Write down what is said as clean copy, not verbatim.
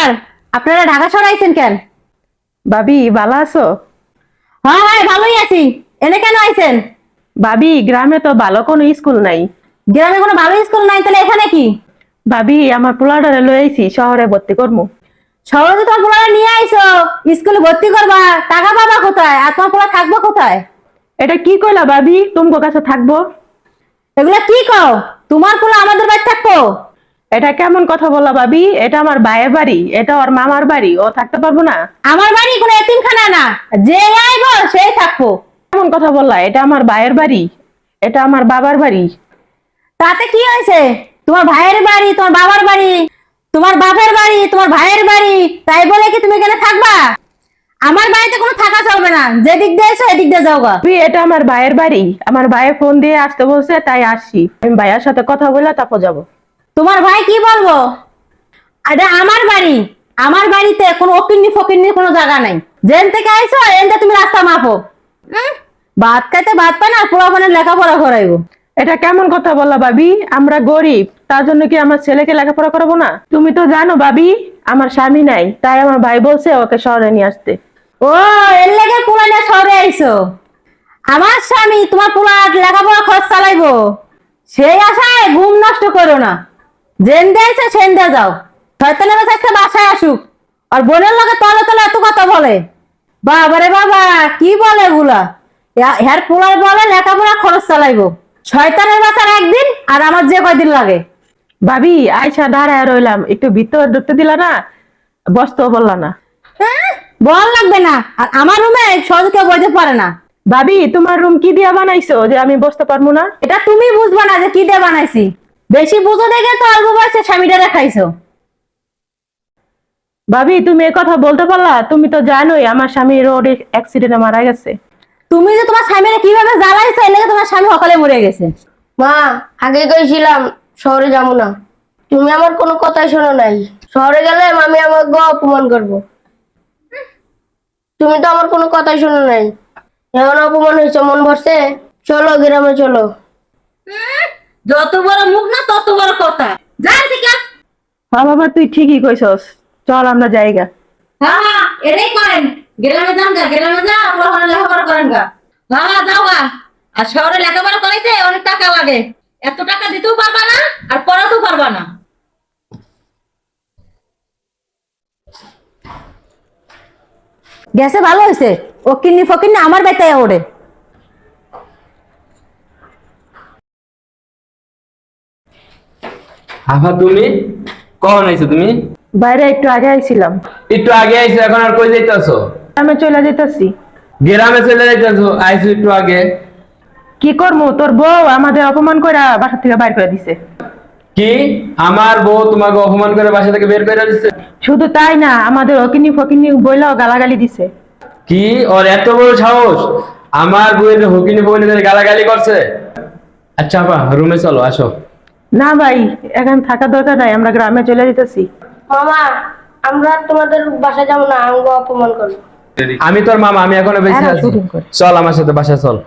ব্যাপার? আপনারা ঢাকা সরাইছেন কেন? ভাবি ভালো আছো? হ্যাঁ হ্যাঁ ভালোই আছি। এনে কেন আইছেন? ভাবি গ্রামে তো ভালো কোনো স্কুল নাই। গ্রামে কোনো ভালো স্কুল নাই, তাহলে এখানে কি? ভাবি আমার পোলাডারে লই আইছি শহরে ভর্তি করবো। শহরে তো তোমার পোলারে নিয়ে আইছো, স্কুলে ভর্তি করবা, টাকা পাবা কোথায়? আর তোমার পোলা থাকবো কোথায়? এটা কি কইলা ভাবি? তোমার কাছে থাকবো? এগুলা কি কও? তোমার পোলা আমাদের বাড়ি থাকবো? এটা কেমন কথা বলা ভাবি? এটা আমার ভাইয়ের বাড়ি, এটা ওর মামার বাড়ি, ও থাকতে পারবো না? আমার বাড়ি কোনো এতিমখানা না, যে আইবো সেই থাকবো। কেমন কথা বললা? এটা আমার ভাইয়ের বাড়ি, এটা আমার বাবার বাড়ি। তাতে কি হয়েছে? তোমার ভাইয়ের বাড়ি, তোমার বাবার বাড়ি, তোমার বাপের বাড়ি, তোমার ভাইয়ের বাড়ি, তাই বলে কি তুমি এখানে থাকবা? আমার বাড়িতে কোনো থাকা চলবে না, যেদিক দিয়ে এসো এদিক দিয়ে যাও গা। ভাবি এটা আমার ভাইয়ের বাড়ি, আমার ভাইয়ের ফোন দিয়ে আসতে বলছে তাই আসছি। আমি ভাইয়ার সাথে কথা বলে তারপর যাবো। তোমার ভাই কি বলবো? এটা আমার বাড়ি, আমার বাড়িতে কোনো অকিন্নি ফকিন্নির কোনো জায়গা নাই। যেন থেকে আইছো এনতে তুমি রাস্তা মাপো। ভাত খাইতে ভাত পায় না, পোলাপানের লেখাপড়া করাইবো। এটা কেমন কথা বললা ভাবি? আমরা গরিব, তার জন্য কি আমার ছেলেকে লেখাপড়া করাবো না? তুমি তো জানো ভাবি আমার স্বামী নাই, তাই আমার ভাই বলছে ওকে শহরে নিয়ে আসতে। ও, এর লেগে পোলা নিয়ে শহরে আইছো? আমার স্বামী তোমার পোলা লেখাপড়া খরচ চালাইবো, সেই আশায় ঘুম নষ্ট করো না। জেন দিয়েছে সেন দিয়ে যাও। শয়তানের বাচ্চা আজকে বাসায় আসুক, আর বোনের লগে তলে তলে এত কথা বলে। বাবারে বাবা, কি বলে এগুলা? হের পোলার বলে লেখাপড়া খরচ চালাইবো। শয়তানের বাচ্চার একদিন আর আমার যে কয়দিন লাগে। ভাবি আয়সা দাঁড়ায় রইলাম, একটু ভিতর ঢুকতে দিলা না, বসতেও বললা না। বল লাগবে না, আর আমার রুমে সহজে কেউ বইতে পারে না। ভাবি তোমার রুম কি দিয়া বানাইছো যে আমি বসতে পারবো না? এটা তুমি বুঝবা না যে কি দিয়ে বানাইছি। বেশি বুঝো দেখে তো অল্প বয়সে স্বামীটা রেখাইছো। ভাবি তুমি এ কথা বলতে পারলা? তুমি তো জানোই আমার স্বামী রোড অ্যাক্সিডেন্টে মারা গেছে। তুমি যে তোমার স্বামীরা কিভাবে জ্বালাইছো, এর লেগে তোমার স্বামী সকালে মরে গেছে। মা, আগে কইছিলাম শহরে যাবো না, তুমি আমার কোনো কথাই শোনো নাই। শহরে গেলে মামি আমাকে অপমান করবো। তুমি তো আমার কোনো কথাই শোনো নাই, এখন অপমান হয়েছে, মন ভরছে। চলো গ্রামে চলো। যত বড় মুখ না তত বড় কথা। যান ঠিক আছে। হ্যাঁ বাবা তুই ঠিকই কইছস, চল আমরা যাইগা। হ্যাঁ এটাই করেন, গ্রামে যান গা, গ্রামে যা ওখানে লেখাপড়া করেন গা। হ্যাঁ যাও গা। আর শহরে লেখাপড়া করাইতে অনেক টাকা লাগে, এত টাকা দিতেও পারবা না আর পড়াতেও পারবা না। গেছে ভালো হয়েছে, ও কিন্নি ফকিন্নি আমার বেটায় ওড়ে। আফা তুমি কখন আইছো? তুমি বাইরে একটু আগে আইছিলাম। একটু আগে আইছো, এখন আর কই যাইতাছো? আমি চলে যেতেছি। গ্রামে চলে যাইতাছো, আইছো একটু আগে। কি করবো, তোর বউ আমাদের অপমান করে বাসা থেকে বাইর করে দিছে। কি আমার বউ তোমাকে অপমান করে বাসা থেকে বের করে দিচ্ছে? শুধু তাই না, আমাদের অকিনি ফকিনি বইলাও গালাগালি দিছে। কি ওর এত বড় সাহস আমার বউয়ের হকিনি বউনের গালাগালি করছে? আচ্ছা আপা রুমে চলো, আসো। না ভাই, এখন থাকার দরকার নাই, আমরা গ্রামে চলে যেতেছি। মামা, আমরা তোমাদের বাসা যাবো না, আমাকে অপমান করবো। আমি তোর মামা, আমি এখনো বেঁচে হ্যাঁ, আছি। শুটিং কর। চল আমার সাথে বাসা চল।